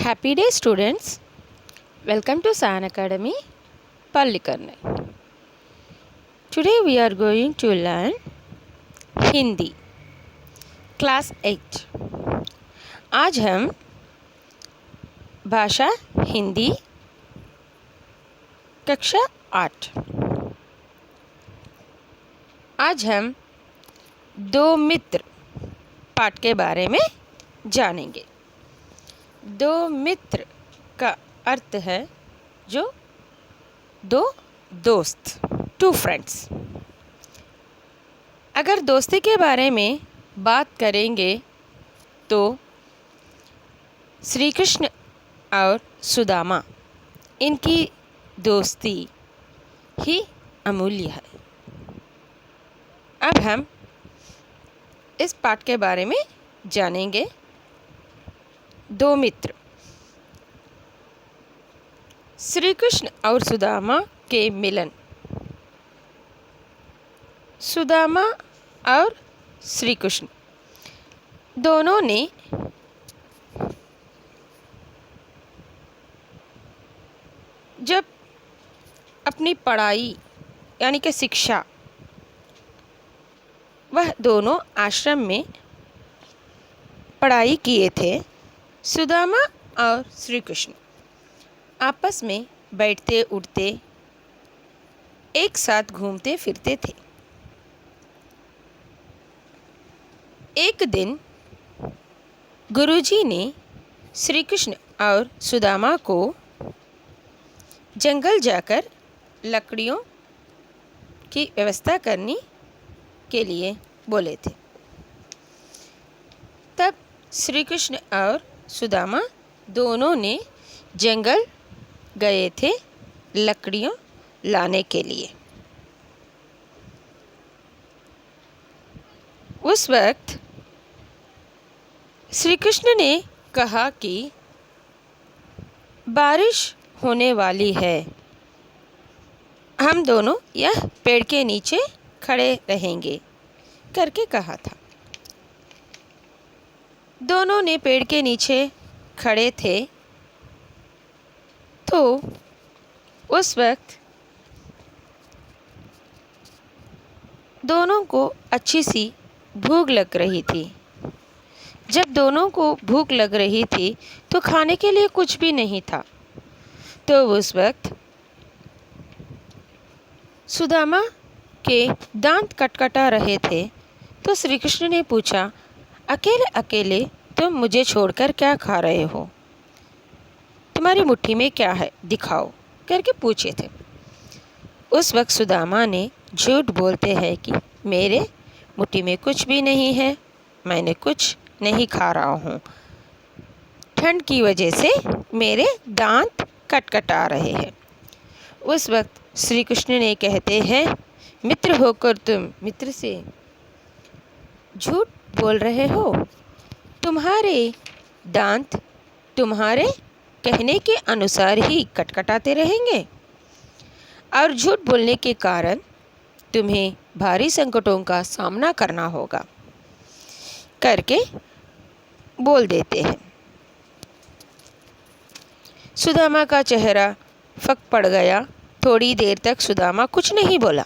Happy day, students. Welcome to San Academy, Pallikarnai. Today we are going to learn Hindi class 8। आज हम भाषा हिंदी कक्षा 8। आज हम दो मित्र पाठ के बारे में जानेंगे। दो मित्र का अर्थ है जो दो दोस्त, टू फ्रेंड्स। अगर दोस्ती के बारे में बात करेंगे तो श्री कृष्ण और सुदामा, इनकी दोस्ती ही अमूल्य है। अब हम इस पाठ के बारे में जानेंगे। दो मित्र। श्री कृष्ण और सुदामा के मिलन। सुदामा और श्री कृष्ण दोनों ने जब अपनी पढ़ाई यानी कि शिक्षा, वह दोनों आश्रम में पढ़ाई किए थे। सुदामा और श्री कृष्ण आपस में बैठते उठते, एक साथ घूमते फिरते थे। एक दिन गुरुजी ने श्री कृष्ण और सुदामा को जंगल जाकर लकड़ियों की व्यवस्था करने के लिए बोले थे। तब श्री कृष्ण और सुदामा दोनों ने जंगल गए थे लकड़ियों लाने के लिए। उस वक्त श्री कृष्ण ने कहा कि बारिश होने वाली है, हम दोनों यह पेड़ के नीचे खड़े रहेंगे करके कहा था। दोनों ने पेड़ के नीचे खड़े थे तो उस वक्त दोनों को अच्छी सी भूख लग रही थी। जब दोनों को भूख लग रही थी तो खाने के लिए कुछ भी नहीं था। तो उस वक्त सुदामा के दांत कटकटा रहे थे। तो श्री कृष्ण ने पूछा, अकेले अकेले तुम मुझे छोड़कर क्या खा रहे हो? तुम्हारी मुट्ठी में क्या है, दिखाओ करके पूछे थे। उस वक्त सुदामा ने झूठ बोलते हैं कि मेरे मुट्ठी में कुछ भी नहीं है, मैंने कुछ नहीं खा रहा हूँ, ठंड की वजह से मेरे दांत कटकटा रहे हैं। उस वक्त श्री कृष्ण ने कहते हैं, मित्र होकर तुम मित्र से झूठ बोल रहे हो। तुम्हारे दांत तुम्हारे कहने के अनुसार ही कटकटाते रहेंगे और झूठ बोलने के कारण तुम्हें भारी संकटों का सामना करना होगा करके बोल देते हैं। सुदामा का चेहरा फक पड़ गया। थोड़ी देर तक सुदामा कुछ नहीं बोला,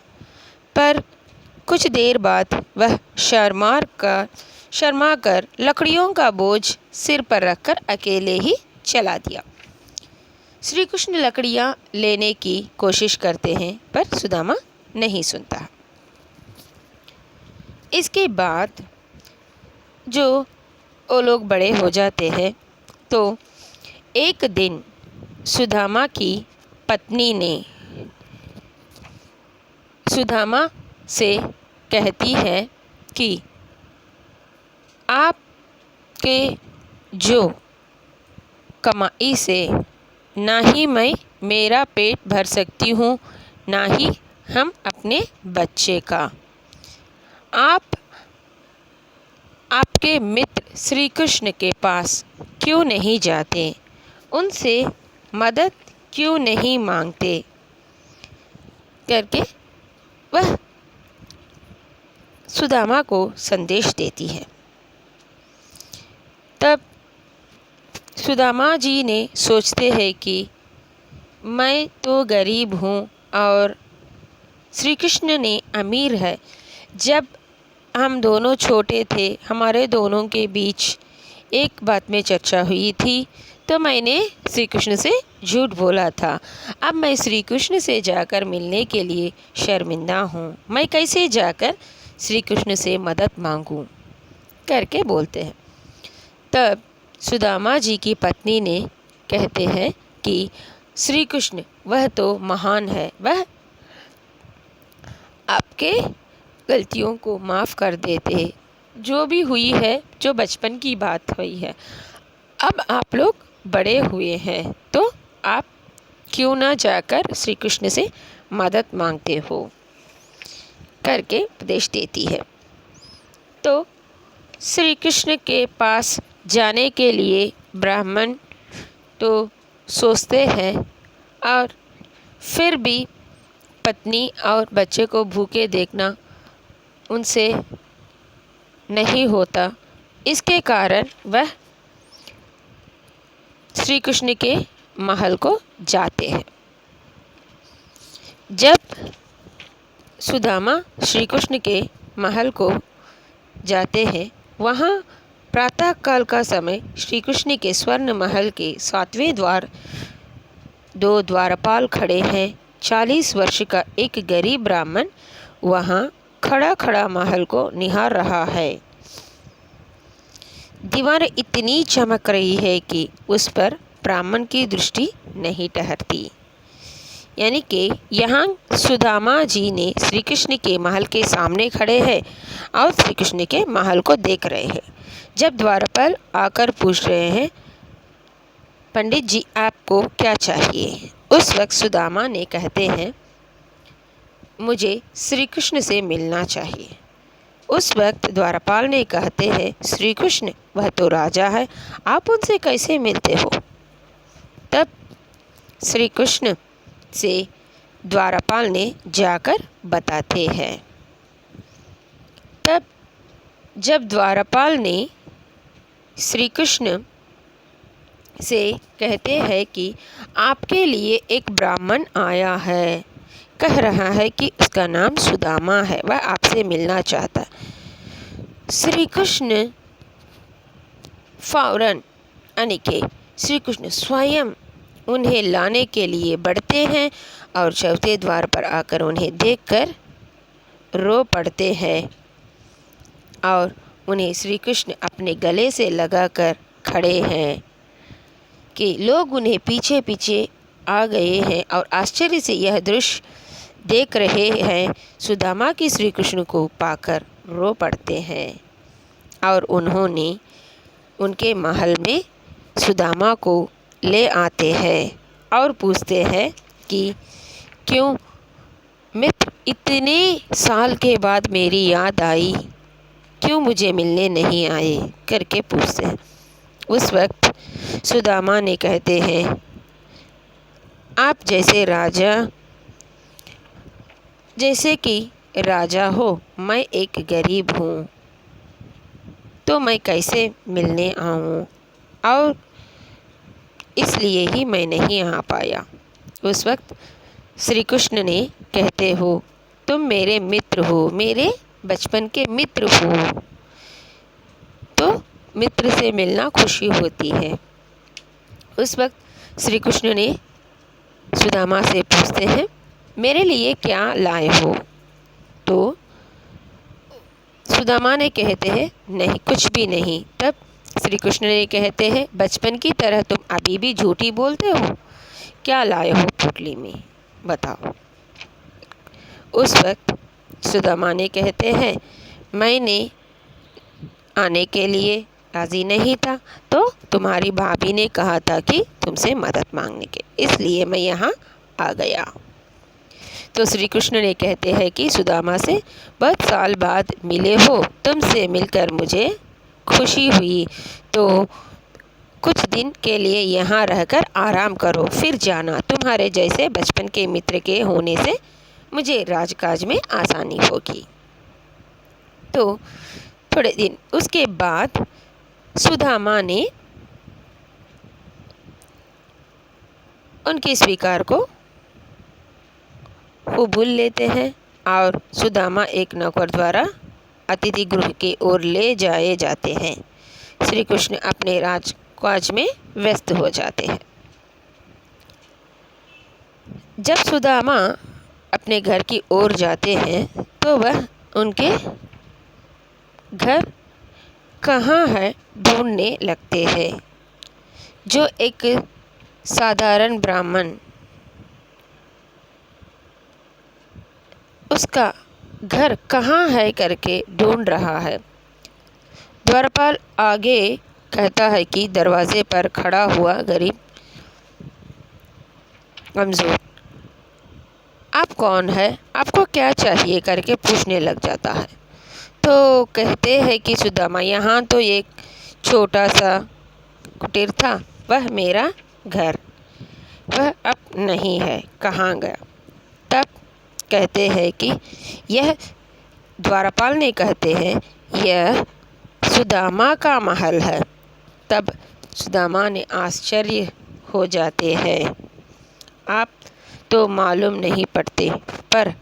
पर कुछ देर बाद वह शर्मा कर लकड़ियों का बोझ सिर पर रखकर अकेले ही चला दिया। श्री कृष्ण लकड़ियाँ लेने की कोशिश करते हैं पर सुदामा नहीं सुनता। इसके बाद जो वो लोग बड़े हो जाते हैं तो एक दिन सुदामा की पत्नी ने सुदामा से कहती है कि आपके जो कमाई से ना ही मैं मेरा पेट भर सकती हूँ, ना ही हम अपने बच्चे का। आप आपके मित्र श्री कृष्ण के पास क्यों नहीं जाते, उनसे मदद क्यों नहीं मांगते करके वह सुदामा को संदेश देती है। तब सुदामा जी ने सोचते हैं कि मैं तो गरीब हूँ और श्री कृष्ण ने अमीर है। जब हम दोनों छोटे थे, हमारे दोनों के बीच एक बात में चर्चा हुई थी, तो मैंने श्री कृष्ण से झूठ बोला था। अब मैं श्री कृष्ण से जाकर मिलने के लिए शर्मिंदा हूँ। मैं कैसे जाकर श्री कृष्ण से मदद मांगूँ करके बोलते हैं। तब सुदामा जी की पत्नी ने कहते हैं कि श्री कृष्ण वह तो महान है, वह आपके गलतियों को माफ़ कर देते हैं। जो भी हुई है, जो बचपन की बात हुई है, अब आप लोग बड़े हुए हैं, तो आप क्यों ना जाकर श्री कृष्ण से मदद मांगते हो करके उपदेश देती है। तो श्री कृष्ण के पास जाने के लिए ब्राह्मण तो सोचते हैं, और फिर भी पत्नी और बच्चे को भूखे देखना उनसे नहीं होता। इसके कारण वह श्री कृष्ण के महल को जाते हैं। जब सुदामा श्री कृष्ण के महल को जाते हैं, वहाँ प्रातःकाल का समय श्री कृष्ण के स्वर्ण महल के 7वें द्वार 2 द्वारपाल खड़े हैं। 40 वर्ष का एक गरीब ब्राह्मण वहाँ खड़ा खड़ा महल को निहार रहा है। दीवार इतनी चमक रही है कि उस पर ब्राह्मण की दृष्टि नहीं ठहरती। यानी कि यहाँ सुदामा जी ने श्री कृष्ण के महल के सामने खड़े हैं और श्री कृष्ण के महल को देख रहे हैं। जब द्वारपाल आकर पूछ रहे हैं, पंडित जी आपको क्या चाहिए, उस वक्त सुदामा ने कहते हैं, मुझे श्री कृष्ण से मिलना चाहिए। उस वक्त द्वारपाल ने कहते हैं, श्री कृष्ण वह तो राजा है, आप उनसे कैसे मिलते हो। तब श्री कृष्ण से द्वारपाल ने जाकर बताते हैं। तब जब द्वारपाल ने श्री कृष्ण से कहते हैं कि आपके लिए एक ब्राह्मण आया है, कह रहा है कि उसका नाम सुदामा है, वह आपसे मिलना चाहता है। श्री कृष्ण फौरन यानी कि श्री कृष्ण स्वयं उन्हें लाने के लिए बढ़ते हैं और चौथे द्वार पर आकर उन्हें देखकर रो पड़ते हैं और उन्हें श्री कृष्ण अपने गले से लगाकर खड़े हैं कि लोग उन्हें पीछे पीछे आ गए हैं और आश्चर्य से यह दृश्य देख रहे हैं। सुदामा की श्री कृष्ण को पाकर रो पड़ते हैं और उन्होंने उनके महल में सुदामा को ले आते हैं और पूछते हैं कि क्यों मित्र, इतने साल के बाद मेरी याद आई, क्यों मुझे मिलने नहीं आए करके पूछते हैं। उस वक्त सुदामा ने कहते हैं, आप जैसे कि राजा हो, मैं एक गरीब हूँ, तो मैं कैसे मिलने आऊँ, और इसलिए ही मैं नहीं आ पाया। उस वक्त श्री कृष्ण ने कहते हो, तुम मेरे मित्र हो, मेरे बचपन के मित्र हो, तो मित्र से मिलना खुशी होती है। उस वक्त श्री कृष्ण ने सुदामा से पूछते हैं, मेरे लिए क्या लाए हो। तो सुदामा ने कहते हैं, नहीं कुछ भी नहीं। तब श्री कृष्ण ने कहते हैं, बचपन की तरह तुम अभी भी झूठी बोलते हो, क्या लाए हो पोटली में, बताओ। उस वक्त सुदामा ने कहते हैं, मैंने आने के लिए राज़ी नहीं था, तो तुम्हारी भाभी ने कहा था कि तुमसे मदद मांगने के, इसलिए मैं यहाँ आ गया। तो श्री कृष्ण ने कहते हैं कि सुदामा से बहुत साल बाद मिले हो, तुमसे मिलकर मुझे खुशी हुई, तो कुछ दिन के लिए यहाँ रहकर आराम करो, फिर जाना। तुम्हारे जैसे बचपन के मित्र के होने से मुझे राजकाज में आसानी होगी। तो थोड़े दिन उसके बाद सुदामा ने उनके स्वीकार को कबूल लेते हैं और सुदामा एक नौकर द्वारा अतिथि गृह की ओर ले जाए जाते हैं। श्री कृष्ण अपने राजकाज में व्यस्त हो जाते हैं। जब सुदामा अपने घर की ओर जाते हैं तो वह उनके घर कहाँ है ढूंढने लगते हैं। जो एक साधारण ब्राह्मण उसका घर कहाँ है करके ढूंढ रहा है। द्वारपाल आगे कहता है कि दरवाजे पर खड़ा हुआ गरीब कमज़ोर, आप कौन है, आपको क्या चाहिए करके पूछने लग जाता है। तो कहते हैं कि सुदामा, यहाँ तो एक छोटा सा कुटीर था, वह मेरा घर, वह अब नहीं है, कहाँ गया। तब कहते हैं कि यह द्वारपाल ने कहते हैं यह सुदामा का महल है। तब सुदामा ने आश्चर्य हो जाते हैं, आप तो मालूम नहीं पड़ते, पर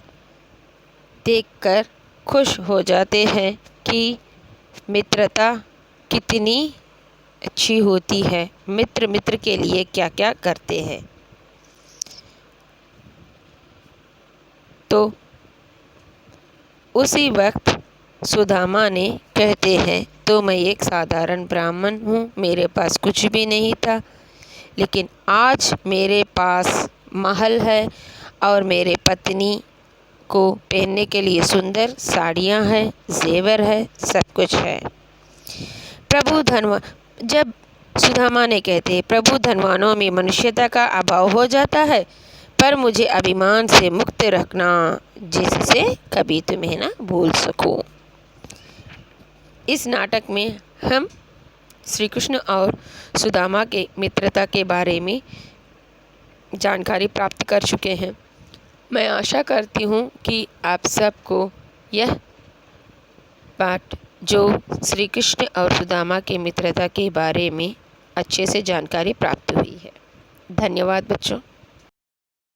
देखकर खुश हो जाते हैं कि मित्रता कितनी अच्छी होती है, मित्र मित्र के लिए क्या क्या करते हैं। तो उसी वक्त सुदामा ने कहते हैं, तो मैं एक साधारण ब्राह्मण हूँ, मेरे पास कुछ भी नहीं था, लेकिन आज मेरे पास महल है और मेरे पत्नी को पहनने के लिए सुंदर साड़ियाँ हैं, जेवर है, सब कुछ है। प्रभु धनवान, जब सुदामा ने कहते, प्रभु धनवानों में मनुष्यता का अभाव हो जाता है, पर मुझे अभिमान से मुक्त रखना, जिससे कभी तुम्हें ना भूल सकूं। इस नाटक में हम श्री कृष्ण और सुदामा के मित्रता के बारे में जानकारी प्राप्त कर चुके हैं। मैं आशा करती हूँ कि आप सबको यह पाठ जो श्री कृष्ण और सुदामा के मित्रता के बारे में अच्छे से जानकारी प्राप्त हुई है। धन्यवाद बच्चों।